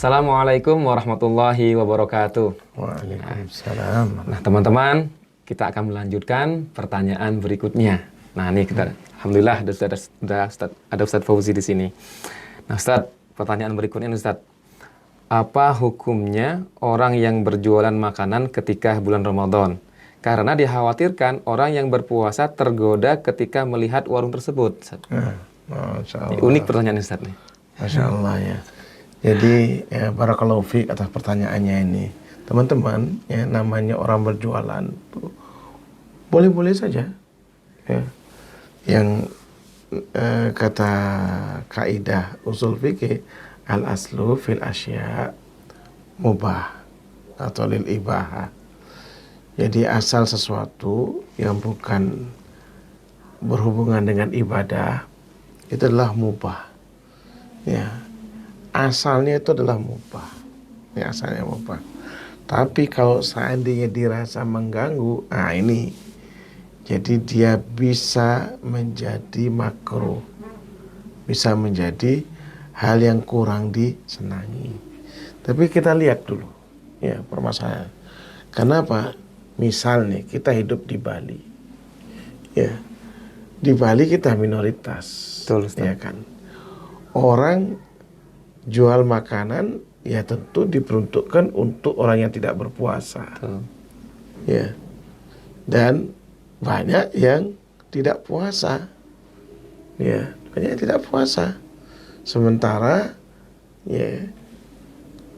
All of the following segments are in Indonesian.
Assalamualaikum warahmatullahi wabarakatuh. Waalaikumsalam. Nah, teman-teman, kita akan melanjutkan pertanyaan berikutnya. Nah, ini kita alhamdulillah ada Ustadz Fauzi di sini. Nah, Ustadz, pertanyaan berikutnya Ustadz. Apa hukumnya orang yang berjualan makanan ketika bulan Ramadan? Karena dikhawatirkan orang yang berpuasa tergoda ketika melihat warung tersebut. Masya Allah. Unik pertanyaan Ustadz nih. Masya Allah ya. Jadi barakallahu fiik atas pertanyaannya ini. Teman-teman, ya, namanya orang berjualan tuh boleh-boleh saja. Ya. Yang kata kaidah usul fikih al-aslu fil asya mubah atau lil ibaha. Jadi asal sesuatu yang bukan berhubungan dengan ibadah itu adalah mubah. Ya. Asalnya itu adalah mubah. Ya, asalnya mubah. Tapi kalau seandainya dirasa mengganggu, nah ini jadi dia bisa menjadi makruh, bisa menjadi hal yang kurang disenangi. Tapi kita lihat dulu, ya, permasalahan. Kenapa? Misal nih, kita hidup di Bali, ya, di Bali kita minoritas, Betul, Ustaz. ya kan. Orang jual makanan, ya tentu diperuntukkan untuk orang yang tidak berpuasa, ya. Dan banyak yang tidak puasa, ya, banyak yang tidak puasa. Sementara, ya,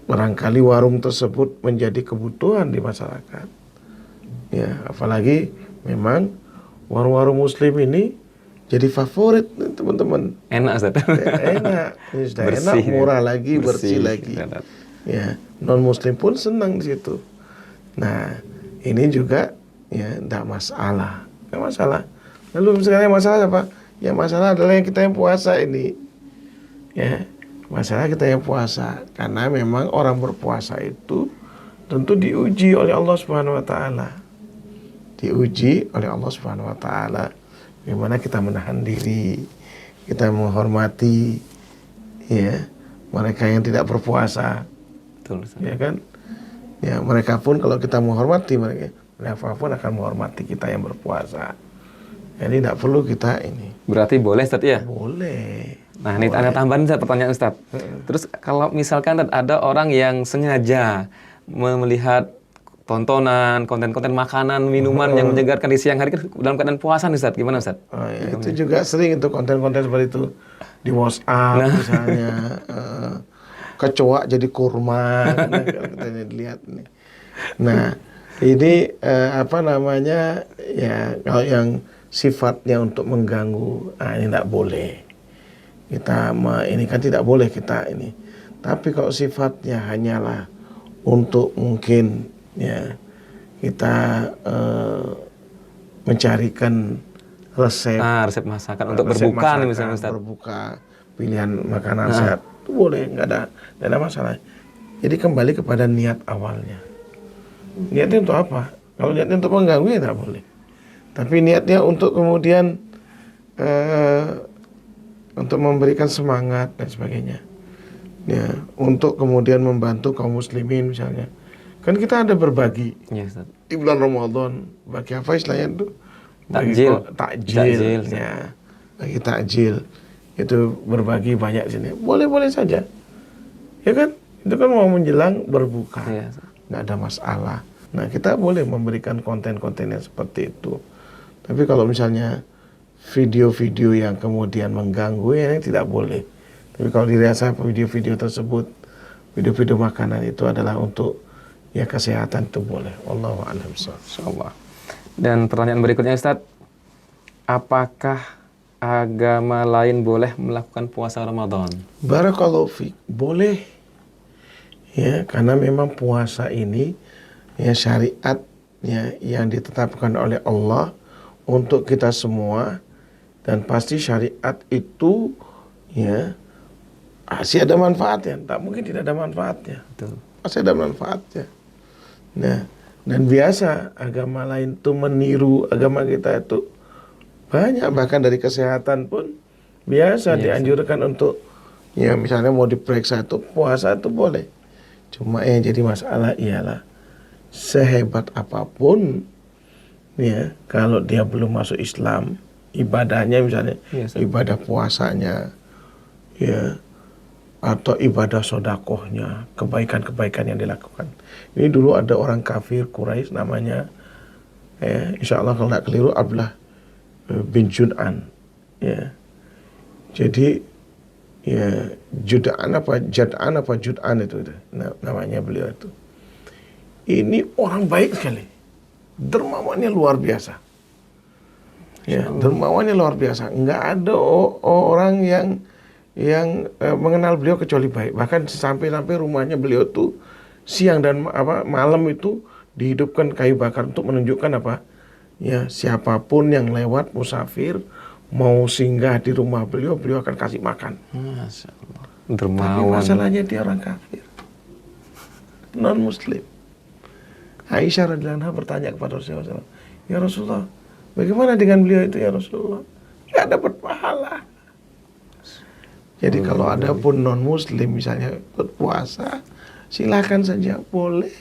barangkali warung tersebut menjadi kebutuhan di masyarakat. Ya, apalagi memang warung-warung muslim ini jadi favorit teman-teman. Enak, Ustaz. Ya, enak, ini sudah Bersih, enak, murah lagi, bersih lagi. Enak. Ya, non muslim pun senang di situ. Nah, ini juga ya tidak masalah, tidak masalah. Lalu sekarang masalah apa? Ya masalah adalah yang kita yang puasa ini. Ya, masalah kita yang puasa karena memang orang berpuasa itu tentu diuji oleh Allah Subhanahu wa taala. Diuji oleh Allah Subhanahu wa taala. Bagaimana kita menahan diri, kita menghormati, ya, mereka yang tidak berpuasa. Betul, Ustaz. Ya kan? Ya, mereka pun kalau kita menghormati mereka pun akan menghormati kita yang berpuasa. Jadi tidak perlu kita ini. Berarti boleh, Ustaz, ya? Boleh. Nah, ini ada tambahan Ustaz, pertanyaan Ustaz. Terus kalau misalkan ada orang yang sengaja melihat tontonan, konten-konten makanan, minuman yang menyegarkan di siang hari kan dalam keadaan puasa nih, Ustaz. Gimana, Ustaz? Oh, ya, itu juga sering itu konten-konten seperti itu di WhatsApp misalnya. Kecoa jadi kurma, kalau kita lihat nih. Nah, ini apa namanya, ya, kalau yang sifatnya untuk mengganggu, ini tidak boleh. Ini kan tidak boleh kita ini. Tapi kalau sifatnya hanyalah untuk mungkin, ya, kita mencarikan resep, resep masakan untuk berbuka nih misalnya, Ustaz. berbuka, pilihan makanan sehat, itu boleh, nggak ada masalah. Jadi kembali kepada niat awalnya. Niatnya untuk apa? Kalau niatnya untuk mengganggu ya tidak boleh. Tapi niatnya untuk kemudian untuk memberikan semangat dan sebagainya. Ya, untuk kemudian membantu kaum muslimin misalnya. Kan kita ada berbagi. Iya, Ustaz. Di bulan Ramadan, bagi apa istilahnya itu? Takjil. Ya. Bagi takjil. Itu berbagi banyak sini. Boleh-boleh saja. Ya kan? Itu kan mau menjelang berbuka. Iya. Nggak ada masalah. Nah, kita boleh memberikan konten-konten yang seperti itu. Tapi kalau misalnya video-video yang kemudian mengganggu, ya ini tidak boleh. Tapi kalau dirasa video-video tersebut, video-video makanan itu adalah untuk, ya, kesehatan, itu boleh. Wallahu a'lam bishawab. Insyaallah. Dan pertanyaan berikutnya, Ustaz. Apakah agama lain boleh melakukan puasa Ramadan? Barakallahu fiik. Boleh. Ya, karena memang puasa ini, ya, syariat, ya, yang ditetapkan oleh Allah untuk kita semua, dan pasti syariat itu, ya, pasti ada manfaatnya. Tak mungkin tidak ada manfaatnya. Betul. Pasti ada manfaatnya. Nah, dan biasa agama lain itu meniru agama kita itu banyak, bahkan dari kesehatan pun biasa dianjurkan untuk Ya misalnya mau diperiksa itu puasa itu boleh. Cuma yang jadi masalah ialah sehebat apapun ya kalau dia belum masuk Islam, ibadahnya misalnya Iya, Ustaz. ibadah puasanya ya atau ibadah sodakohnya, kebaikan-kebaikan yang dilakukan. Ini dulu ada orang kafir Quraisy namanya insya Allah kalau tidak keliru Abdullah bin Jud'an ya. Jadi ya Jud'an itu namanya beliau itu. Ini orang baik sekali, dermawannya luar biasa. Ya, dermawannya luar biasa. Nggak ada orang yang mengenal beliau kecuali baik. Bahkan sampai-sampai rumahnya beliau tuh siang dan malam itu dihidupkan kayu bakar untuk menunjukkan apa? Ya, siapapun yang lewat musafir mau singgah di rumah beliau, beliau akan kasih makan. Masya Allah. Tapi Dermawan. masalahnya dia orang kafir, non muslim. Aisyah radhiyallahu anha bertanya kepada Rasulullah SAW, ya Rasulullah, bagaimana dengan beliau itu ya Rasulullah? Nggak dapat pahala. Jadi kalau ada pun non muslim misalnya berpuasa, silakan saja, boleh.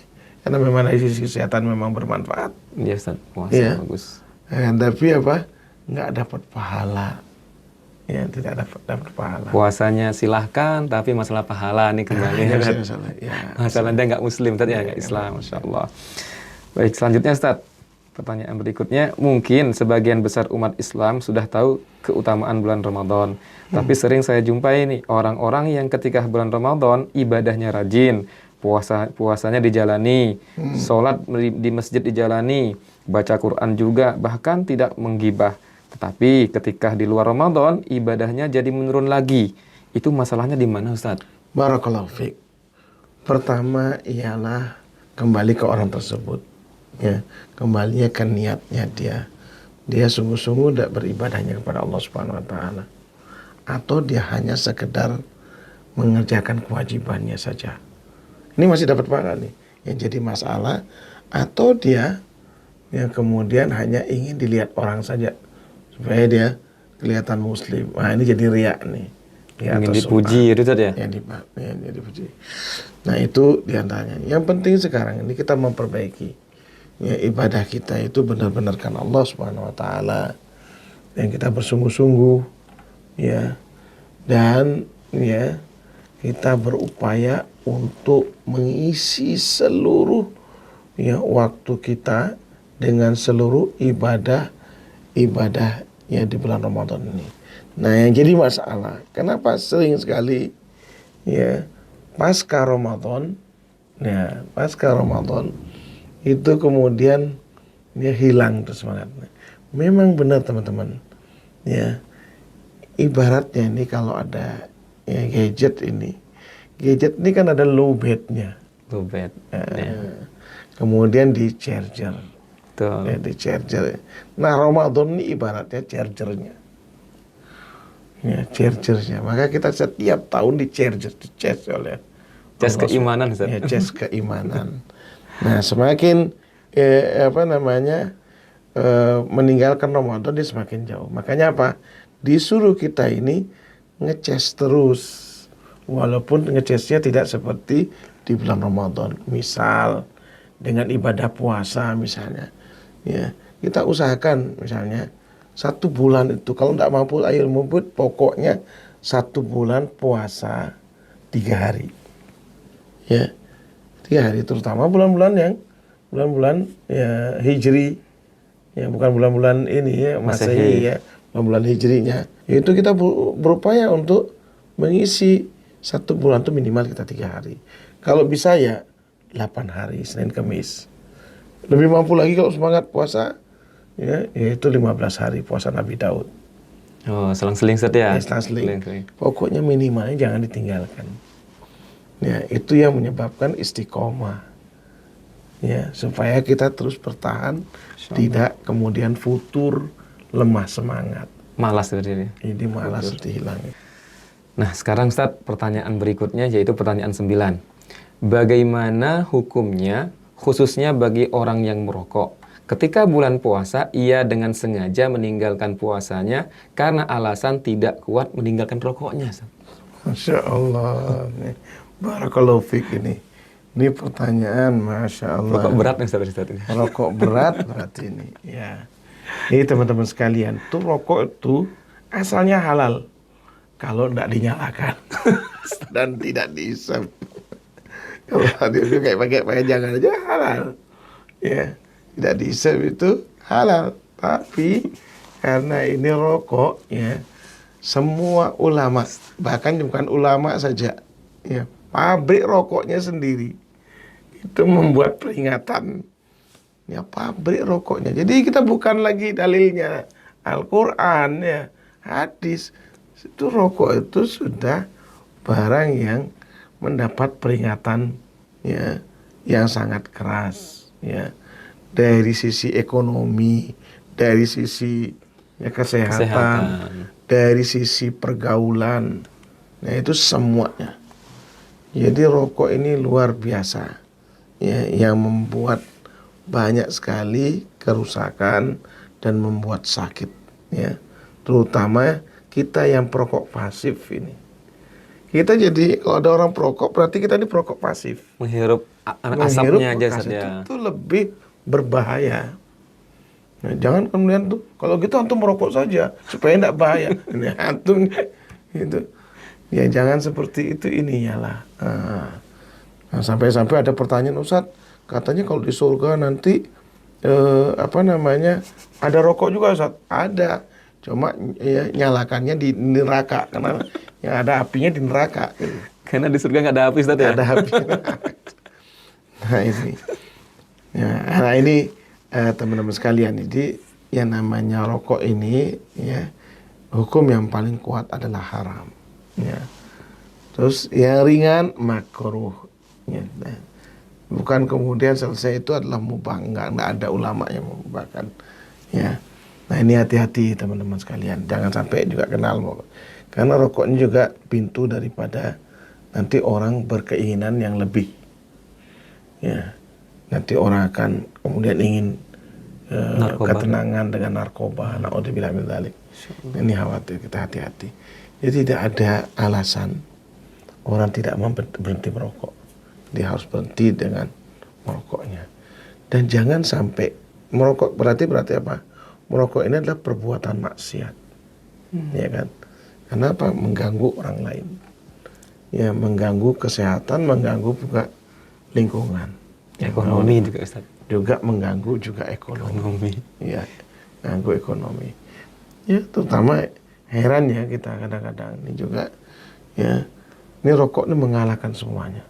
Karena memang dari sisi kesehatan memang bermanfaat. Iya, Ustaz. Puasa Iya. bagus. Tapi apa? Nggak dapat pahala. Ya, tidak dapat pahala. Puasanya silahkan, tapi masalah pahala nih kembali. Ya, Ustaz. ya. Masalahnya nggak Muslim, tadi ya nggak Islam, Masya Allah. Baik, selanjutnya Ustaz. Pertanyaan berikutnya, mungkin sebagian besar umat Islam sudah tahu keutamaan bulan Ramadan. Tapi sering saya jumpai nih, orang-orang yang ketika bulan Ramadan, ibadahnya rajin, puasanya dijalani, sholat di masjid dijalani, baca Quran juga, bahkan tidak menggibah. Tetapi ketika di luar Ramadan, ibadahnya jadi menurun lagi. Itu masalahnya di mana, Ustaz? Barakallahu fiik. Pertama ialah kembali ke orang tersebut. Ya, kembalinya ke niatnya dia. Dia sungguh-sungguh tidak beribadahnya kepada Allah Subhanahu wa taala. Atau dia hanya sekedar mengerjakan kewajibannya saja. Ini masih dapat pahala nih. Yang jadi masalah atau dia yang kemudian hanya ingin dilihat orang saja supaya dia kelihatan muslim. Nah, ini jadi riak nih. Ingin dipuji, itu tadi ya? Ya, dipuji. Nah, itu diantaranya. Yang penting sekarang ini kita memperbaiki ya, ibadah kita itu benar-benar karena Allah Subhanahu wa taala. Yang kita bersungguh-sungguh ya. Dan ya, kita berupaya untuk mengisi seluruh ya waktu kita dengan seluruh ibadah ya di bulan Ramadan ini. Nah, yang jadi masalah, kenapa sering sekali ya pasca Ramadan itu kemudian dia hilang tuh semangatnya. Memang benar teman-teman. Ya. Ibaratnya ini kalau ada ya gadget ini kan ada lowbat-nya. Lowbat. Kemudian di charger. Betul. Ya, di charger. Nah, Ramadan ini ibaratnya chargernya. Ya, chargernya. Maka kita setiap tahun di charge oleh Cas Allah. keimanan, Ustaz. Ya, cas keimanan. Nah, semakin meninggalkan Ramadan dia semakin jauh. Makanya apa? Disuruh kita ini ngecas terus. Walaupun ngecasnya tidak seperti di bulan Ramadan. Misal dengan ibadah puasa misalnya. Ya, kita usahakan misalnya 1 bulan itu kalau tidak mampu ayo mumput pokoknya 1 bulan puasa 3 hari. Ya. 3 hari terutama bulan-bulan ya Hijri. Ya, bukan bulan-bulan ini ya Masehi ya, bulan-bulan Hijrinya. Itu kita berupaya untuk mengisi 1 bulan itu minimal kita 3 hari. Kalau bisa ya 8 hari Senin Kamis. Lebih mampu lagi kalau semangat puasa ya yaitu 15 hari puasa Nabi Daud. Oh, selang-seling, Ustaz ya? Selang-seling. Pokoknya minimalnya jangan ditinggalkan. Ya, itu yang menyebabkan istiqomah. Ya, supaya kita terus bertahan, tidak kemudian futur, lemah semangat. Malas seperti ini. Ini malas hilang. Nah, sekarang Ustaz, pertanyaan berikutnya yaitu pertanyaan 9. Bagaimana hukumnya khususnya bagi orang yang merokok? Ketika bulan puasa, ia dengan sengaja meninggalkan puasanya karena alasan tidak kuat meninggalkan rokoknya, Ustaz. Masya Allah. Nih, barakallahu fiik ini. Ini pertanyaan, Masya Allah. Rokok berat nih Ustaz ini. Rokok berat berarti ini. Ya. Ini teman-teman sekalian, tuh rokok itu asalnya halal. Kalau tidak dinyalakan dan tidak dihisap. Kalau dia kayak pakai jangan aja halal. Ya, tidak dihisap itu halal. Tapi karena ini rokok, ya, semua ulama, bahkan bukan ulama saja, ya, pabrik rokoknya sendiri itu membuat peringatan, ya, pabrik rokoknya. Jadi kita bukan lagi dalilnya Al-Quran, ya, hadis. Itu rokok itu sudah barang yang mendapat peringatan, ya, yang sangat keras, ya, dari sisi ekonomi, dari sisi, ya, kesehatan, dari sisi pergaulan. Nah, itu semuanya. Jadi rokok ini luar biasa, ya, yang membuat banyak sekali kerusakan dan membuat sakit, ya, terutama kita yang perokok pasif ini. Kita jadi kalau ada orang perokok berarti kita ini perokok pasif. Menghirup asapnya aja saja. Itu lebih berbahaya. Nah, jangan kemudian tuh kalau gitu antum merokok saja supaya tidak bahaya. Ini antum gitu. Ya jangan seperti itu ininya lah. Nah, sampai-sampai ada pertanyaan, Ustaz, katanya kalau di surga nanti ada rokok juga, Ustaz. Ada. Cuma ya, nyalakannya di neraka karena yang ada apinya di neraka. Gitu. Karena di surga nggak ada api, Ustaz, ya? Nggak ada api. Nah ini, ya, nah ini teman-teman sekalian, jadi yang namanya rokok ini, ya, hukum yang paling kuat adalah haram. Ya. Terus yang ringan makruh. Ya. Nah, bukan kemudian selesai itu adalah mubah, nggak ada ulama yang memubahkan. Ya. Nah ini hati-hati teman-teman sekalian, jangan sampai juga kenal, karena rokok ini juga pintu daripada nanti orang berkeinginan yang lebih, ya, nanti orang akan kemudian ingin ketenangan dengan narkoba. Naudzubillah min dzalik. Ini khawatir, kita hati-hati. Jadi tidak ada alasan orang tidak mau berhenti merokok, dia harus berhenti dengan merokoknya. Dan jangan sampai merokok berarti apa? Merokok ini adalah perbuatan maksiat, ya kan? Karena apa? Mengganggu orang lain, ya, mengganggu kesehatan, mengganggu juga lingkungan, ekonomi juga, Ustaz. Juga mengganggu juga ekonomi. Ya, mengganggu ekonomi. Ya, terutama heran ya kita kadang-kadang ini juga, ya, ini rokok ini mengalahkan semuanya,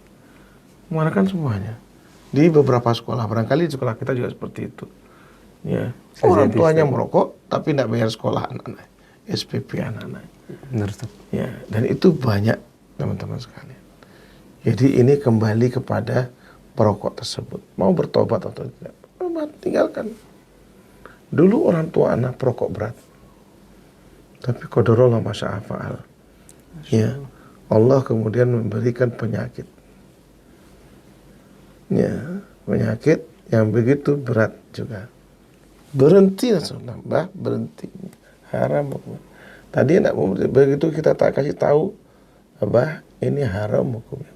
Di beberapa sekolah, barangkali di sekolah kita juga seperti itu. Ya, orang tuanya merokok tapi tidak bayar sekolah anak-anak, SPP anak-anak. Benar, Ustaz. Ya, dan itu banyak teman-teman sekalian. Jadi ini kembali kepada perokok tersebut. Mau bertobat atau tidak? Tinggalkan. Dulu orang tua anak perokok berat. Tapi qadarullah masya'a fa'al. Ya, Allah kemudian memberikan penyakit. Ya, penyakit yang begitu berat juga. Berhenti langsung, Mbah, berhenti. Haram. Tadi enggak mau, begitu kita tak kasih tahu, Abah, ini haram hukumnya.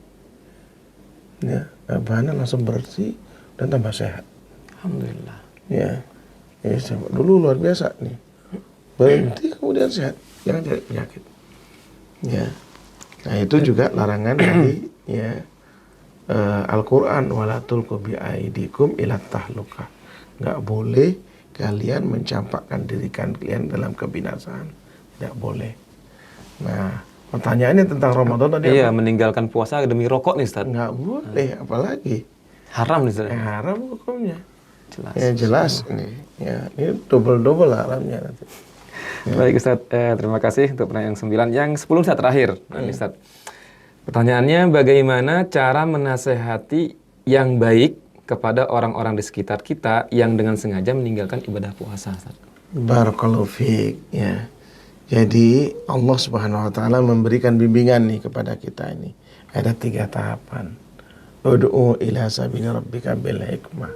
Ya, Abahnya langsung bersih dan tambah sehat. Alhamdulillah. Ya, dulu luar biasa nih. Berhenti kemudian sehat, jangan cari penyakit. Ya, nah itu juga larangan dari, ya, Al-Quran, wala tulqu biaidikum ila tahlukah. Nggak boleh kalian mencampakkan diri kalian dalam kebinasaan, tidak boleh. Nah, pertanyaannya tentang Ramadan tadi. Iya, meninggalkan puasa demi rokok nih, Ustaz. Nggak boleh, apalagi haram nih, Ustaz. haram hukumnya. Jelas. Ya jelas ini, ya ini double haramnya nanti. Ya. Baik, Ustaz, terima kasih untuk pertanyaan yang 9. Yang 10 Ustaz terakhir. Nah, Ustaz, pertanyaannya, bagaimana cara menasehati yang baik kepada orang-orang di sekitar kita yang dengan sengaja meninggalkan ibadah puasa, Ustaz? Barakallahu fiik, ya. Jadi Allah Subhanahu wa taala memberikan bimbingan nih kepada kita ini. Ada 3 tahapan. Ud'u ila sabili rabbika bil hikmah.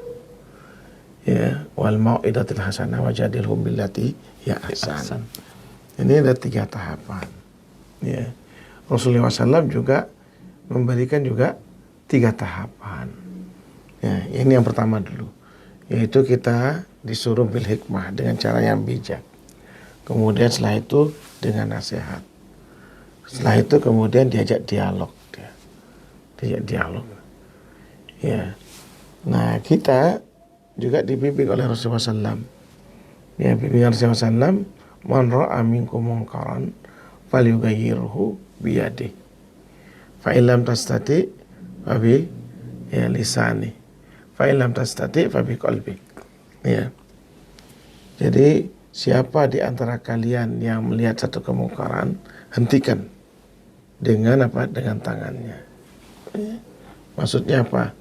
Ya, wal mau'idatil hasanah wajadilhum billati ya ahsan. Ini ada 3 tahapan. Ya. Rasulullah SAW juga memberikan juga 3 tahapan. Ya, ini yang pertama dulu, yaitu kita disuruh bil hikmah dengan cara yang bijak. Kemudian setelah itu dengan nasihat. Setelah itu kemudian diajak dialog. Diajak dialog. Ya. Nah, kita juga dibimbing oleh Rasulullah SAW. Ya, bimbingan Rasulullah SAW, man ra'a minkum munkaran falyughayyirhu biyadihi. Fa illam tastati fa bi lisani. Fa illam tastati fa bi qalbi. Ya. Jadi siapa di antara kalian yang melihat satu kemungkaran, hentikan dengan apa? Dengan tangannya. Ya. Maksudnya apa?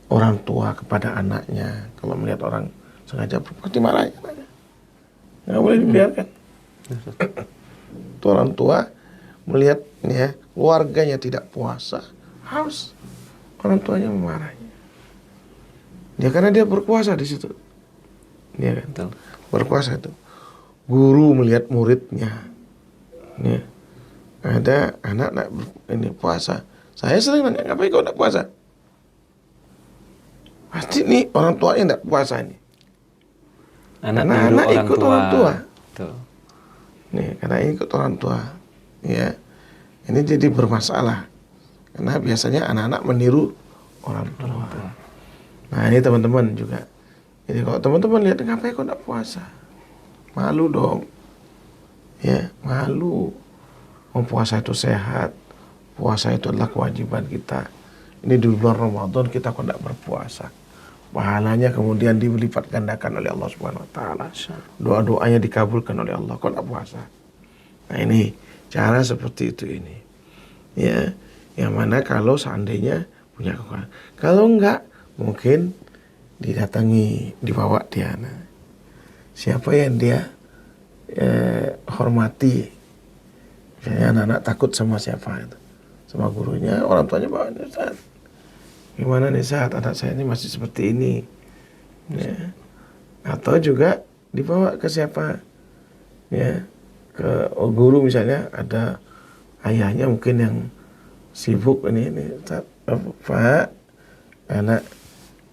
Orang tua kepada anaknya, kalau melihat orang sengaja berbuat, dimarahin anaknya. Nggak boleh dibiarkan. Itu orang tua melihat ya keluarganya tidak puasa, harus orang tuanya memarahinya. Ya karena dia berkuasa di situ. Dia kan berkuasa itu. Guru melihat muridnya. Ya. Ada anak ini puasa. Saya sering nanya, ngapain kau tidak puasa? Pasti nih orang tuanya tidak puasa ini. Anak ikut orang tua. Betul. Nih, karena ikut orang tua. Ya. Ini jadi bermasalah. Karena biasanya anak-anak meniru orang tua. Nah, ini teman-teman juga. Jadi kalau teman-teman lihat, ngapain kau tidak puasa? Malu dong. Ya, malu. Puasa itu sehat. Puasa itu adalah kewajiban kita. Ini di bulan Ramadan kita kok tidak berpuasa. Pahalanya kemudian dilipat gandakan oleh Allah Subhanahu wa taala. Doa-doanya dikabulkan oleh Allah kok tidak puasa. Nah, ini cara seperti itu ini. Ya, yang mana kalau seandainya punya kekuatan. Kalau enggak, mungkin didatangi, dibawa dia. Nah, siapa yang dia hormati? Misalnya anak-anak takut sama siapa itu? Sama gurunya, orang tuanya bawa Ustaz. Gimana nih saat anak saya ini masih seperti ini? Ya. Atau juga dibawa ke siapa? Ya, ke guru misalnya, ada ayahnya mungkin yang sibuk ini Ustaz, Pak, anak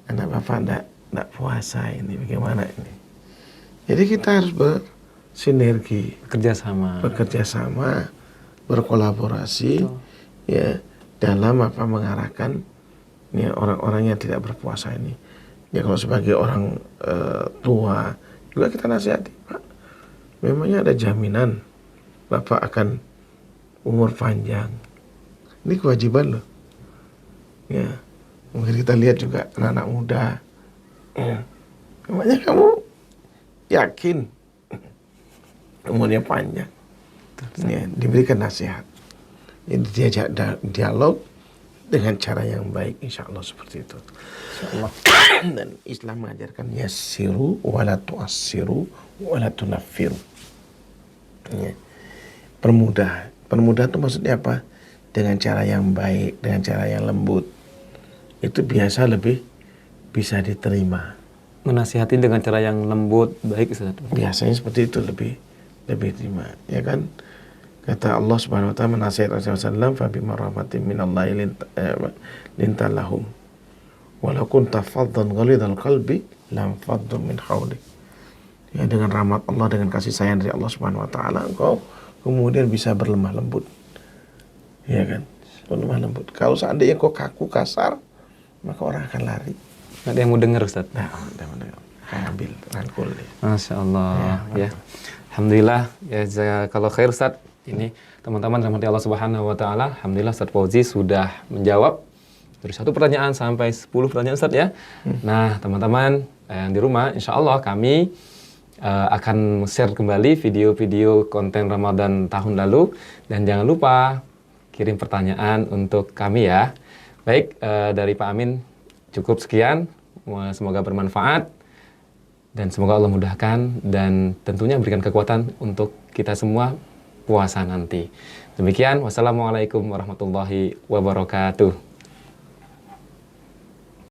Bapak enggak puasa ini, bagaimana ini? Jadi kita harus bersinergi, bekerja sama, berkolaborasi. Betul. Ya, dalam mengarahkan ya, orang-orang yang tidak berpuasa ini. Ya kalau sebagai orang tua juga kita nasihati, Pak, memangnya ada jaminan Bapak akan umur panjang. Ini kewajiban loh. Ya, mungkin kita lihat juga anak-anak muda. Ya, memangnya kamu yakin umurnya panjang? Ya, diberikan nasihat. Jadi diajak dialog dengan cara yang baik, insya Allah seperti itu. Insya Allah. Dan Islam mengajarkan yassiru wala tu'assiru wala tunaffiru. Ya. Permudah itu maksudnya apa? Dengan cara yang baik, dengan cara yang lembut. Itu biasa lebih bisa diterima. Menasihati dengan cara yang lembut, baik Ustaz. Biasanya seperti itu lebih diterima, ya kan? Kata Allah Subhanahu wa taala menasihati Rasulullah SAW, fa bima rahmatin minallahi linta lahum walau kunta faddan ghalidhal qalbi lam faddu min hawlik. Ya, dengan rahmat Allah, dengan kasih sayang dari Allah Subhanahu wa taala, engkau kemudian bisa berlemah lembut. Ya kan? Berlemah lembut. Kalau seandainya kau kaku, kasar, maka orang akan lari. Nggak ada yang mau dengar Ustaz. Nah, ada yang mau dengar. Ambil, rangkul. Masya Allah. Ya. Alhamdulillah. Ya, kalau khair Ustaz. Ini teman-teman rahmati Allah Subhanahu wa taala, alhamdulillah Ustaz Fauzi sudah menjawab dari 1 pertanyaan sampai 10 pertanyaan Ustaz ya. Nah, teman-teman yang di rumah, insya Allah kami akan share kembali video-video konten Ramadan tahun lalu, dan jangan lupa kirim pertanyaan untuk kami ya. Baik, dari Pak Amin cukup sekian, semoga bermanfaat dan semoga Allah mudahkan dan tentunya berikan kekuatan untuk kita semua puasa nanti. Demikian, wassalamualaikum warahmatullahi wabarakatuh.